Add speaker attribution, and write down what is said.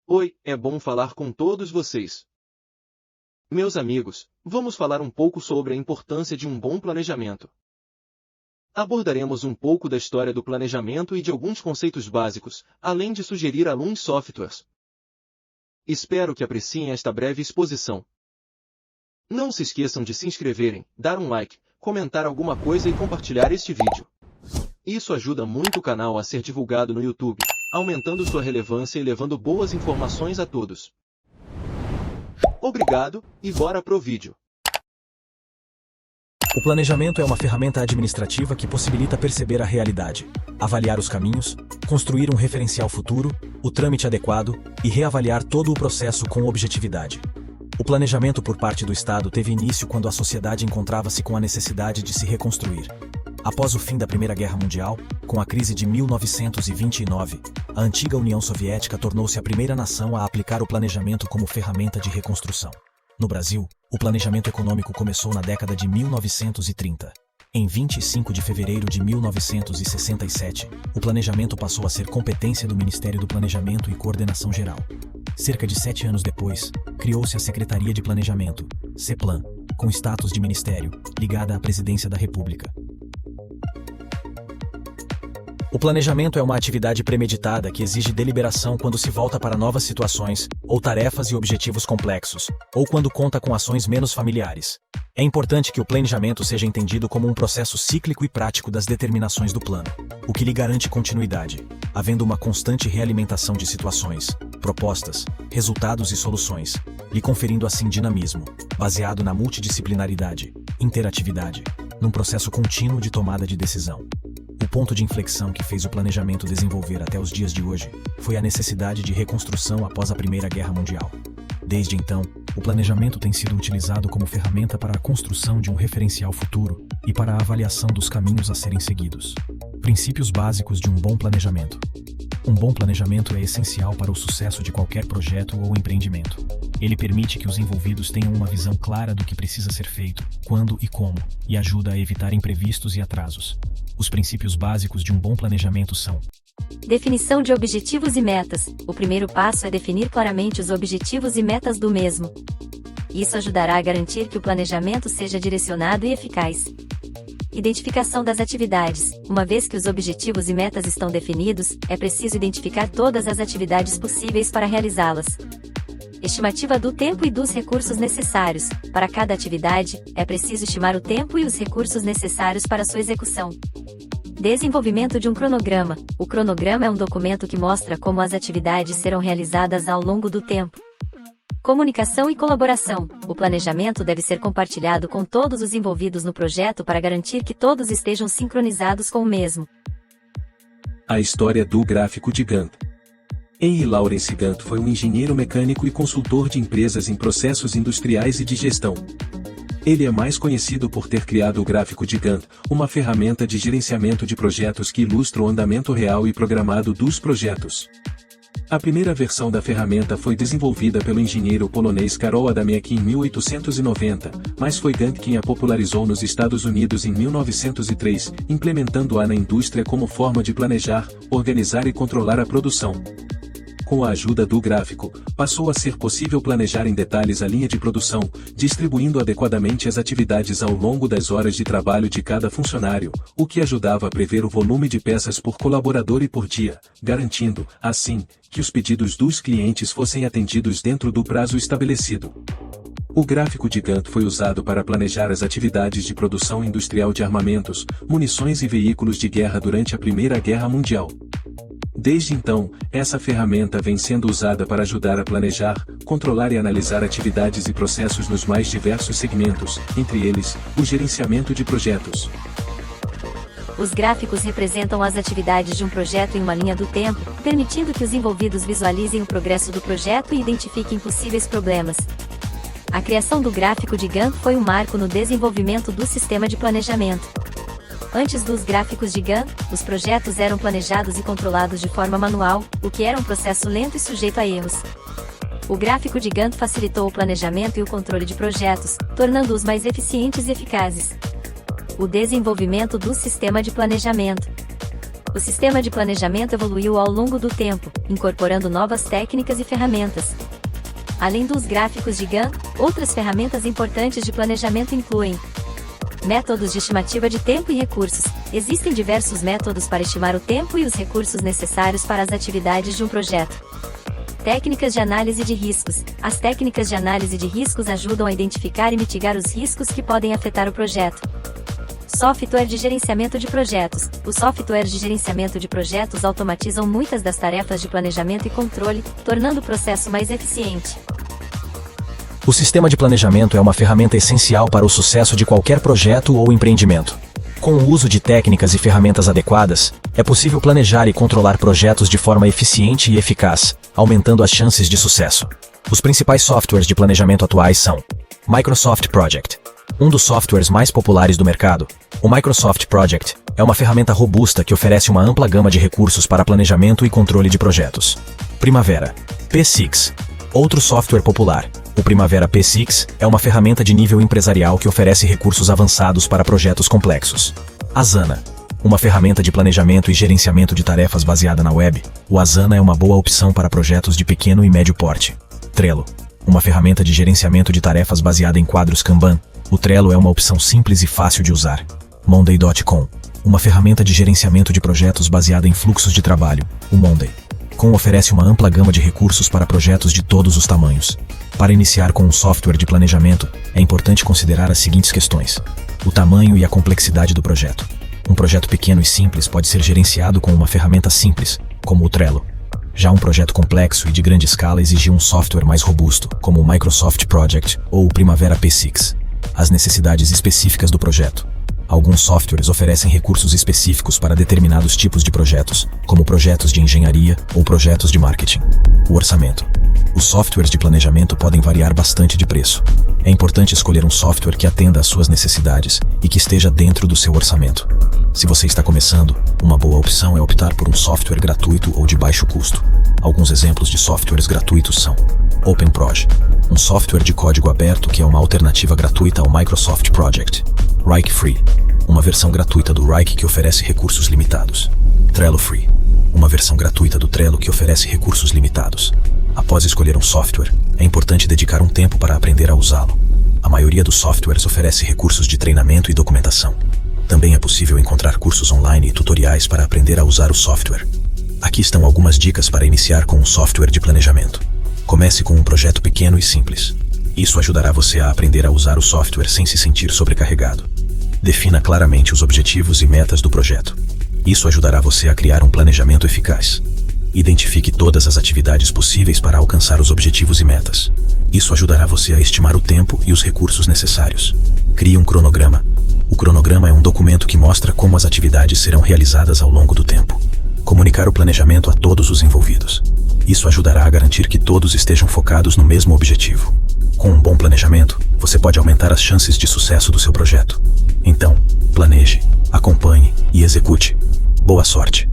Speaker 1: Oi, é bom falar com todos vocês. Meus amigos, vamos falar um pouco sobre a importância de um bom planejamento. Abordaremos um pouco da história do planejamento e de alguns conceitos básicos, além de sugerir alguns softwares. Espero que apreciem esta breve exposição. Não se esqueçam de se inscreverem, dar um like, comentar alguma coisa e compartilhar este vídeo. Isso ajuda muito o canal a ser divulgado no YouTube, aumentando sua relevância e levando boas informações a todos. Obrigado, e bora pro vídeo.
Speaker 2: O planejamento é uma ferramenta administrativa que possibilita perceber a realidade, avaliar os caminhos, construir um referencial futuro, o trâmite adequado e reavaliar todo o processo com objetividade. O planejamento por parte do Estado teve início quando a sociedade encontrava-se com a necessidade de se reconstruir. Após o fim da Primeira Guerra Mundial, com a crise de 1929, a antiga União Soviética tornou-se a primeira nação a aplicar o planejamento como ferramenta de reconstrução. No Brasil, o planejamento econômico começou na década de 1930. Em 25 de fevereiro de 1967, o planejamento passou a ser competência do Ministério do Planejamento e Coordenação Geral. Cerca de 7 anos depois, criou-se a Secretaria de Planejamento, CEPLAN, com status de ministério, ligada à Presidência da República. O planejamento é uma atividade premeditada que exige deliberação quando se volta para novas situações, ou tarefas e objetivos complexos, ou quando conta com ações menos familiares. É importante que o planejamento seja entendido como um processo cíclico e prático das determinações do plano, o que lhe garante continuidade, havendo uma constante realimentação de situações, propostas, resultados e soluções, lhe conferindo assim dinamismo, baseado na multidisciplinaridade, interatividade, num processo contínuo de tomada de decisão. O ponto de inflexão que fez o planejamento desenvolver até os dias de hoje foi a necessidade de reconstrução após a Primeira Guerra Mundial. Desde então, o planejamento tem sido utilizado como ferramenta para a construção de um referencial futuro e para a avaliação dos caminhos a serem seguidos. Princípios básicos de um bom planejamento. Um bom planejamento é essencial para o sucesso de qualquer projeto ou empreendimento. Ele permite que os envolvidos tenham uma visão clara do que precisa ser feito, quando e como, e ajuda a evitar imprevistos e atrasos. Os princípios básicos de um bom planejamento são:
Speaker 3: definição de objetivos e metas. O primeiro passo é definir claramente os objetivos e metas do mesmo. Isso ajudará a garantir que o planejamento seja direcionado e eficaz. Identificação das atividades. Uma vez que os objetivos e metas estão definidos, é preciso identificar todas as atividades possíveis para realizá-las. Estimativa do tempo e dos recursos necessários. Para cada atividade, é preciso estimar o tempo e os recursos necessários para sua execução. Desenvolvimento de um cronograma. O cronograma é um documento que mostra como as atividades serão realizadas ao longo do tempo. Comunicação e colaboração. O planejamento deve ser compartilhado com todos os envolvidos no projeto para garantir que todos estejam sincronizados com o mesmo.
Speaker 4: A história do gráfico de Gantt. E. Lawrence Gantt foi um engenheiro mecânico e consultor de empresas em processos industriais e de gestão. Ele é mais conhecido por ter criado o gráfico de Gantt, uma ferramenta de gerenciamento de projetos que ilustra o andamento real e programado dos projetos. A primeira versão da ferramenta foi desenvolvida pelo engenheiro polonês Karol Adamiak em 1890, mas foi Gantt quem a popularizou nos Estados Unidos em 1903, implementando-a na indústria como forma de planejar, organizar e controlar a produção. Com a ajuda do gráfico, passou a ser possível planejar em detalhes a linha de produção, distribuindo adequadamente as atividades ao longo das horas de trabalho de cada funcionário, o que ajudava a prever o volume de peças por colaborador e por dia, garantindo, assim, que os pedidos dos clientes fossem atendidos dentro do prazo estabelecido. O gráfico de Gantt foi usado para planejar as atividades de produção industrial de armamentos, munições e veículos de guerra durante a Primeira Guerra Mundial. Desde então, essa ferramenta vem sendo usada para ajudar a planejar, controlar e analisar atividades e processos nos mais diversos segmentos, entre eles, o gerenciamento de projetos.
Speaker 3: Os gráficos representam as atividades de um projeto em uma linha do tempo, permitindo que os envolvidos visualizem o progresso do projeto e identifiquem possíveis problemas. A criação do gráfico de Gantt foi um marco no desenvolvimento do sistema de planejamento. Antes dos gráficos de Gantt, os projetos eram planejados e controlados de forma manual, o que era um processo lento e sujeito a erros. O gráfico de Gantt facilitou o planejamento e o controle de projetos, tornando-os mais eficientes e eficazes. O desenvolvimento do sistema de planejamento. O sistema de planejamento evoluiu ao longo do tempo, incorporando novas técnicas e ferramentas. Além dos gráficos de Gantt, outras ferramentas importantes de planejamento incluem métodos de estimativa de tempo e recursos. Existem diversos métodos para estimar o tempo e os recursos necessários para as atividades de um projeto. Técnicas de análise de riscos. As técnicas de análise de riscos ajudam a identificar e mitigar os riscos que podem afetar o projeto. Software de gerenciamento de projetos. Os softwares de gerenciamento de projetos automatizam muitas das tarefas de planejamento e controle, tornando o processo mais eficiente.
Speaker 2: O sistema de planejamento é uma ferramenta essencial para o sucesso de qualquer projeto ou empreendimento. Com o uso de técnicas e ferramentas adequadas, é possível planejar e controlar projetos de forma eficiente e eficaz, aumentando as chances de sucesso. Os principais softwares de planejamento atuais são Microsoft Project. Um dos softwares mais populares do mercado, o Microsoft Project é uma ferramenta robusta que oferece uma ampla gama de recursos para planejamento e controle de projetos. Primavera P6. Outro software popular, o Primavera P6, é uma ferramenta de nível empresarial que oferece recursos avançados para projetos complexos. Asana. Uma ferramenta de planejamento e gerenciamento de tarefas baseada na web, o Asana é uma boa opção para projetos de pequeno e médio porte. Trello. Uma ferramenta de gerenciamento de tarefas baseada em quadros Kanban, o Trello é uma opção simples e fácil de usar. Monday.com. Uma ferramenta de gerenciamento de projetos baseada em fluxos de trabalho, o Monday. Oferece uma ampla gama de recursos para projetos de todos os tamanhos. Para iniciar com um software de planejamento, é importante considerar as seguintes questões: o tamanho e a complexidade do projeto. Um projeto pequeno e simples pode ser gerenciado com uma ferramenta simples, como o Trello. Já um projeto complexo e de grande escala exige um software mais robusto, como o Microsoft Project ou o Primavera P6. As necessidades específicas do projeto. Alguns softwares oferecem recursos específicos para determinados tipos de projetos, como projetos de engenharia ou projetos de marketing. O orçamento. Os softwares de planejamento podem variar bastante de preço. É importante escolher um software que atenda às suas necessidades e que esteja dentro do seu orçamento. Se você está começando, uma boa opção é optar por um software gratuito ou de baixo custo. Alguns exemplos de softwares gratuitos são OpenProj, um software de código aberto que é uma alternativa gratuita ao Microsoft Project. Wrike Free, uma versão gratuita do Wrike que oferece recursos limitados. Trello Free, uma versão gratuita do Trello que oferece recursos limitados. Após escolher um software, é importante dedicar um tempo para aprender a usá-lo. A maioria dos softwares oferece recursos de treinamento e documentação. Também é possível encontrar cursos online e tutoriais para aprender a usar o software. Aqui estão algumas dicas para iniciar com um software de planejamento. Comece com um projeto pequeno e simples. Isso ajudará você a aprender a usar o software sem se sentir sobrecarregado. Defina claramente os objetivos e metas do projeto. Isso ajudará você a criar um planejamento eficaz. Identifique todas as atividades possíveis para alcançar os objetivos e metas. Isso ajudará você a estimar o tempo e os recursos necessários. Crie um cronograma. O cronograma é um documento que mostra como as atividades serão realizadas ao longo do tempo. Comunicar o planejamento a todos os envolvidos. Isso ajudará a garantir que todos estejam focados no mesmo objetivo. Com um bom planejamento, você pode aumentar as chances de sucesso do seu projeto. Então, planeje, acompanhe e execute. Boa sorte!